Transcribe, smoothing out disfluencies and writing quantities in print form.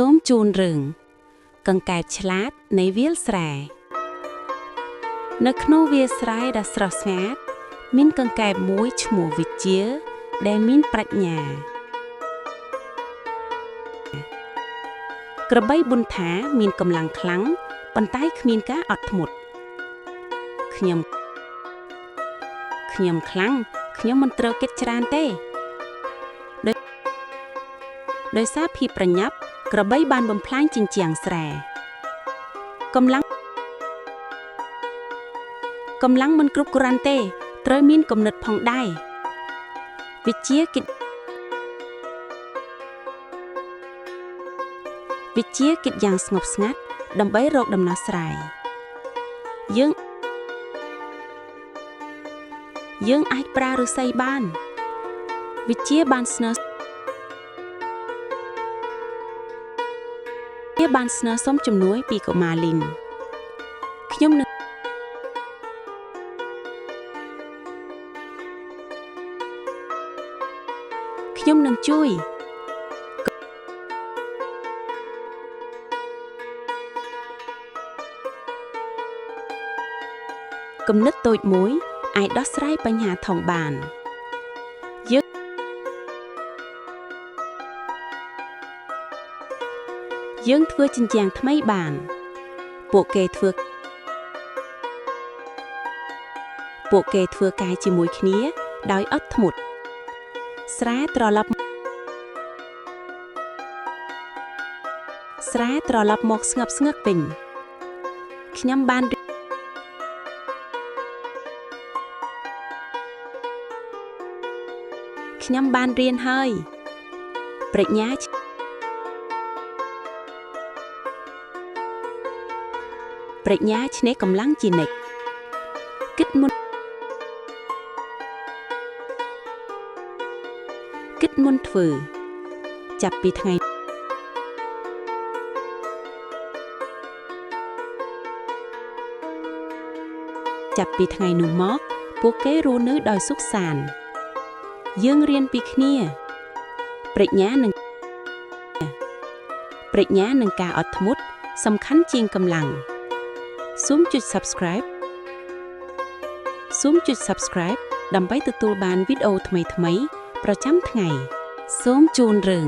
សូមជូនរឿងកង្កែបឆ្លាតនៃវាលស្រែនៅក្នុងវាលស្រែដ៏ស្រស់ស្ងាត់មានកង្កែបមួយឈ្មោះវិជ្ជាដែលមានប្រាជ្ញាក្របីប៊ុនថាមានកម្លាំងខ្លាំងប៉ុន្តែគ្មានការអត់ធ្មត់ខ្ញុំខ្លាំងខ្ញុំមិនត្រូវគិតច្រើនទេដោយសារភាពប្រញាប់ក្របីបានបំផ្លាញជញ្ជាំងស្រែកម្លាំងមិនគ្រប់គ្រាន់ទេត្រូវមានគំនិតផងដែរវិជ្ជាគិតយ៉ាងស្ងប់ស្ងាត់ដើម្បីរកដំណោះស្រាយយើងអាចប្រើឫស្សីបានវិជ្ជាបានស្នើសុំជំនួយពីកុមារលីនខ្ញុំនឹងជួយគំនិតតូចមួយអាចដោះស្រាយបញ្ហាធំបានយើងធ្វើជញ្ជាំងថ្មីបានពួកគេធ្វើការជាមួយគ្នាដោយអត់ធ្មត់ស្រែត្រឡប់មកស្ងប់ស្ងាត់វិញខ្ញុំបានរៀនហើយប្រាជ្ញាឈ្នះកម្លាំងជានិច្ចគិតមុនធ្វើចាប់ពីថ្ងៃនោះមកពួកគេរស់នៅដោយសុខសាន្តយើងរៀនពីគ្នាប្រាជ្ញានិងការអត់ធ្មត់សំខាន់ជាងកម្លាំងសូមចុច Subscribe ដើម្បីទទួលបានវីដេអូថ្មីៗប្រចាំថ្ងៃសូមជូនរឿង